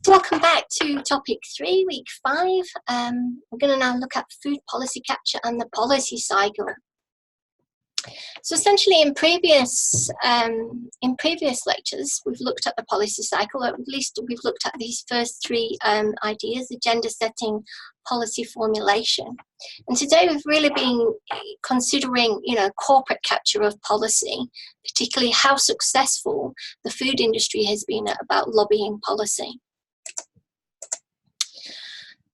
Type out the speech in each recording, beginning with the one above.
Welcome back to topic 3, week 5. We're going to now look at food policy capture and the policy cycle. So essentially in previous lectures, we've looked at the policy cycle, or at least we've looked at these first 3 ideas: agenda setting, policy formulation. And today we've really been considering, corporate capture of policy, particularly how successful the food industry has been about lobbying policy.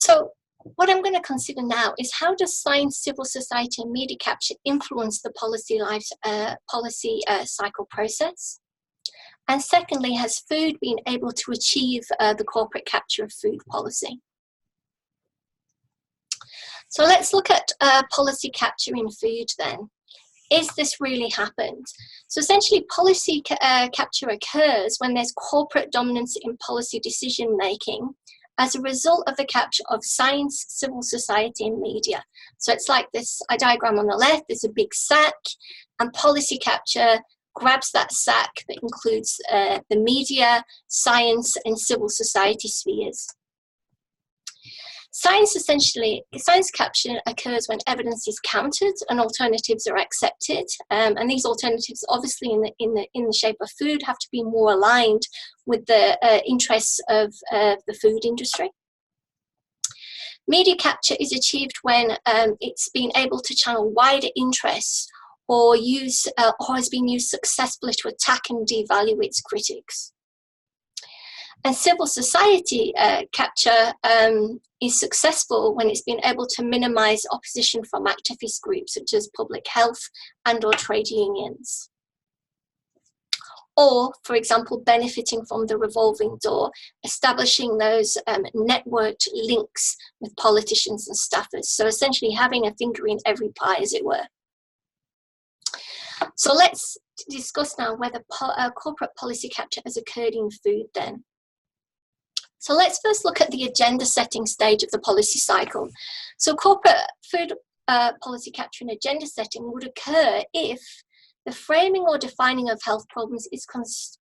So what I'm going to consider now is how does science, civil society and media capture influence the policy cycle process? And secondly, has food been able to achieve the corporate capture of food policy? So let's look at policy capture in food then. Is this really happened? So essentially policy capture occurs when there's corporate dominance in policy decision making as a result of the capture of science, civil society and media. So it's like this diagram on the left, there's a big sack, and policy capture grabs that sack that includes the media, science and civil society spheres. Science capture occurs when evidence is countered and alternatives are accepted, and these alternatives, obviously in the shape of food, have to be more aligned with the interests of the food industry. Media capture is achieved when it's been able to channel wider interests or has been used successfully to attack and devalue its critics. And civil society capture is successful when it's been able to minimize opposition from activist groups such as public health and or trade unions. Or, for example, benefiting from the revolving door, establishing those networked links with politicians and staffers. So essentially having a finger in every pie, as it were. So let's discuss now whether corporate policy capture has occurred in food then. So let's first look at the agenda setting stage of the policy cycle. So corporate food policy capture and agenda setting would occur if the framing or defining of health problems is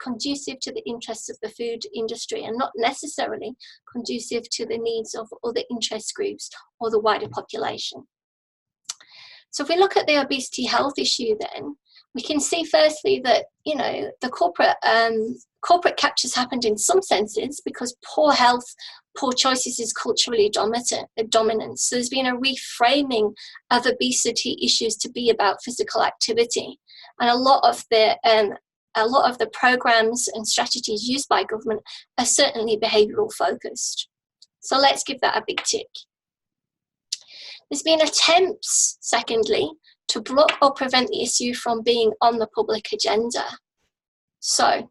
conducive to the interests of the food industry and not necessarily conducive to the needs of other interest groups or the wider population. So if we look at the obesity health issue then, we can see firstly that, the corporate captures happened in some senses because poor health, poor choices is culturally dominant. So there's been a reframing of obesity issues to be about physical activity. And a lot of the programs and strategies used by government are certainly behavioural focused. So let's give that a big tick. There's been attempts, secondly, to block or prevent the issue from being on the public agenda. So,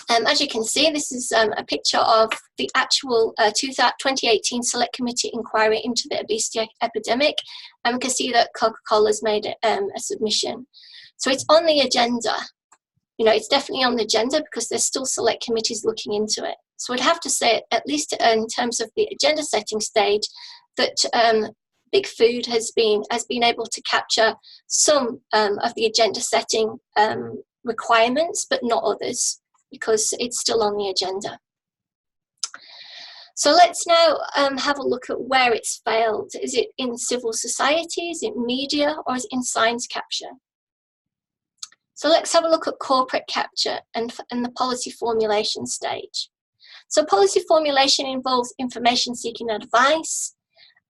as you can see, this is a picture of the actual 2018 Select Committee inquiry into the obesity epidemic, and we can see that Coca-Cola's made a submission. So it's on the agenda. It's definitely on the agenda because there's still select committees looking into it. So I'd have to say, at least in terms of the agenda setting stage, that Big Food has been able to capture some of the agenda setting requirements, but not others, because it's still on the agenda. So let's now have a look at where it's failed. Is it in civil society, is it media, or is it in science capture? So let's have a look at corporate capture and the policy formulation stage. So policy formulation involves information seeking advice,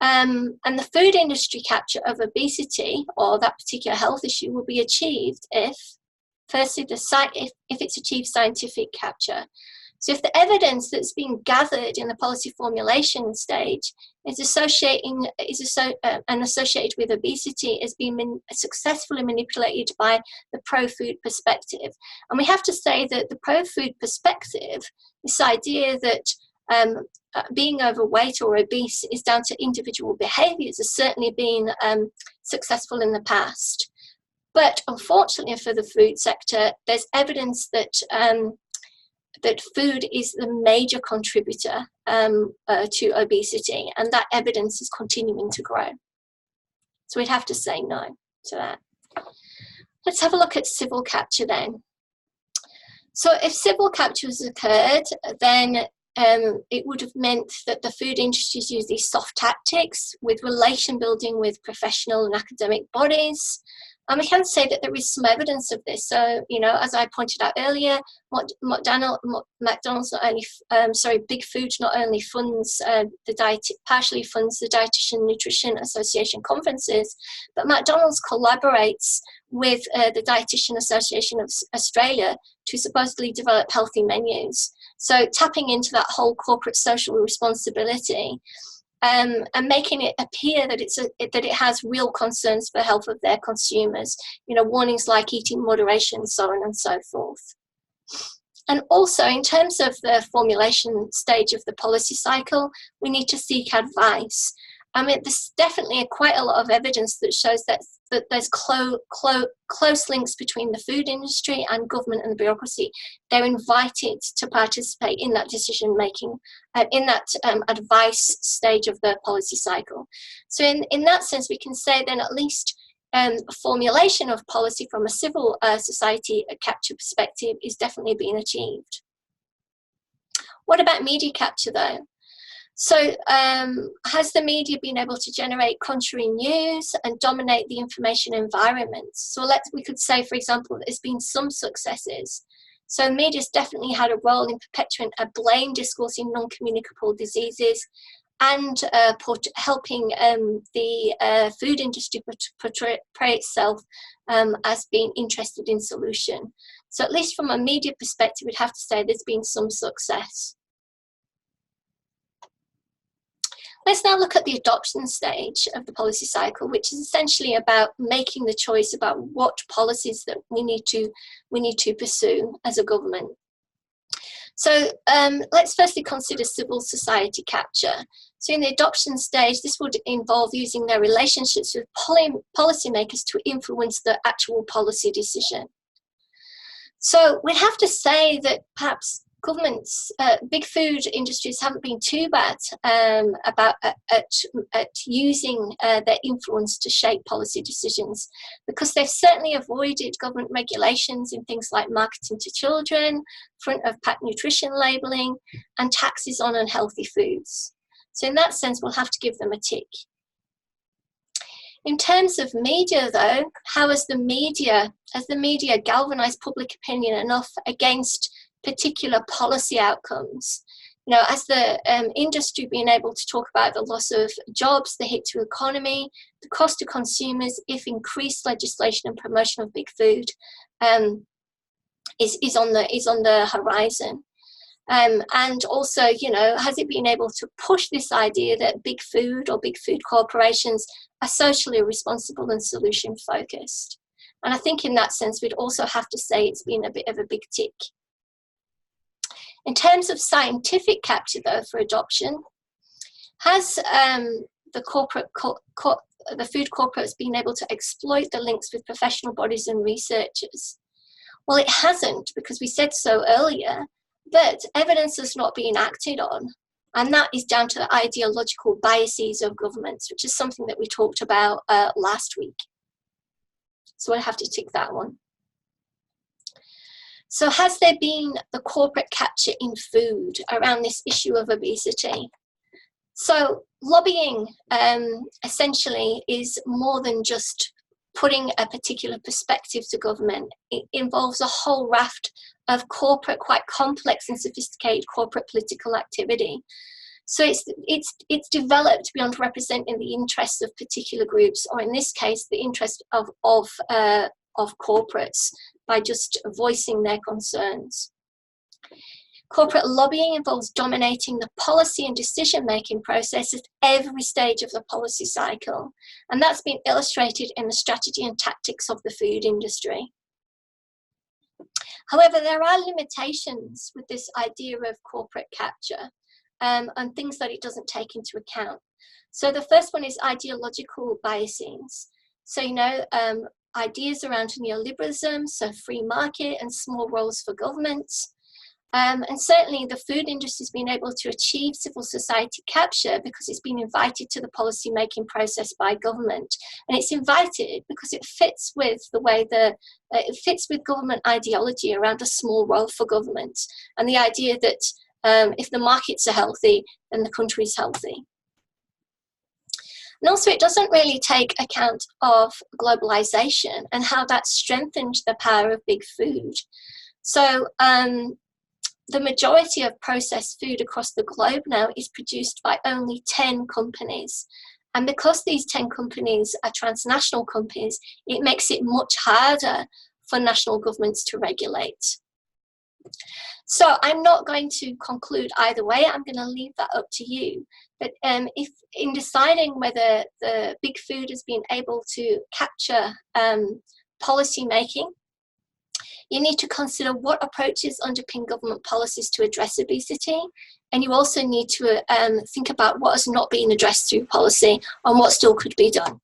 and the food industry capture of obesity or that particular health issue will be achieved if, firstly, if it's achieved scientific capture. So if the evidence that's been gathered in the policy formulation stage is associated with obesity has been successfully manipulated by the pro-food perspective. And we have to say that the pro-food perspective, this idea that being overweight or obese is down to individual behaviours, has certainly been successful in the past. But unfortunately for the food sector, there's evidence that that food is the major contributor to obesity, and that evidence is continuing to grow. So we'd have to say no to that. Let's have a look at civil capture then. So if civil capture has occurred, then it would have meant that the food industries use these soft tactics with relation building with professional and academic bodies. And we can say that there is some evidence of this. So, you know, as I pointed out earlier, McDonald's not only, Big Food not only funds partially funds the Dietitian Nutrition Association conferences, but McDonald's collaborates with the Dietitian Association of Australia to supposedly develop healthy menus. So tapping into that whole corporate social responsibility. And making it appear that that it has real concerns for the health of their consumers, you know, warnings like eating moderation, so on and so forth. And also, in terms of the formulation stage of the policy cycle, we need to seek advice. I mean, there's definitely quite a lot of evidence that shows that there's close links between the food industry and government and the bureaucracy. They're invited to participate in that decision making, in that advice stage of the policy cycle. So in that sense, we can say then at least formulation of policy from a civil society capture perspective is definitely being achieved. What about media capture though? So has the media been able to generate contrary news and dominate the information environment? So we could say, for example, that there's been some successes. So media's definitely had a role in perpetuating a blame discourse in non-communicable diseases and helping the food industry portray itself as being interested in solution. So at least from a media perspective, we'd have to say there's been some success. Let's now look at the adoption stage of the policy cycle, which is essentially about making the choice about what policies that we need to pursue as a government. So let's firstly consider civil society capture. So in the adoption stage, this would involve using their relationships with policymakers to influence the actual policy decision. So we'd have to say that perhaps governments, big food industries haven't been too bad at using their influence to shape policy decisions, because they've certainly avoided government regulations in things like marketing to children, front of pack nutrition labelling, and taxes on unhealthy foods. So in that sense, we'll have to give them a tick. In terms of media though, how has the media galvanised public opinion enough against particular policy outcomes? You know, as the industry being able to talk about the loss of jobs, the hit to the economy, the cost to consumers if increased legislation and promotion of big food is on the horizon. And also, you know, has it been able to push this idea that big food or big food corporations are socially responsible and solution focused? And I think in that sense, we'd also have to say it's been a bit of a big tick. In terms of scientific capture, though, for adoption, has the food corporates been able to exploit the links with professional bodies and researchers? Well, it hasn't, because we said so earlier, but evidence has not been acted on, and that is down to the ideological biases of governments, which is something that we talked about last week. So I have to tick that one. So has there been the corporate capture in food around this issue of obesity? So lobbying essentially is more than just putting a particular perspective to government. It involves a whole raft of corporate, quite complex and sophisticated corporate political activity. So it's developed beyond representing the interests of particular groups, or in this case, the interest of corporates, by just voicing their concerns. Corporate lobbying involves dominating the policy and decision-making process at every stage of the policy cycle, and that's been illustrated in the strategy and tactics of the food industry. However, there are limitations with this idea of corporate capture and things that it doesn't take into account. So the first one is ideological biases. So, you know, ideas around neoliberalism, so free market and small roles for governments. And certainly the food industry has been able to achieve civil society capture because it's been invited to the policy making process by government. And it's invited because it fits with the way it fits with government ideology around a small role for government, and the idea that If the markets are healthy, then the country is healthy. And also, it doesn't really take account of globalization and how that strengthened the power of big food. So the majority of processed food across the globe now is produced by only 10 companies. And because these 10 companies are transnational companies, it makes it much harder for national governments to regulate. So I'm not going to conclude either way. I'm going to leave that up to you. But if in deciding whether the big food has been able to capture policy making, you need to consider what approaches underpin government policies to address obesity. And you also need to think about what has not been addressed through policy and what still could be done.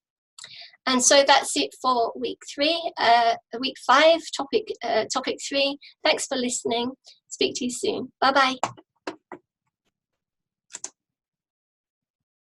And so that's it for week 5, topic 3. Thanks for listening. Speak to you soon. Bye-bye.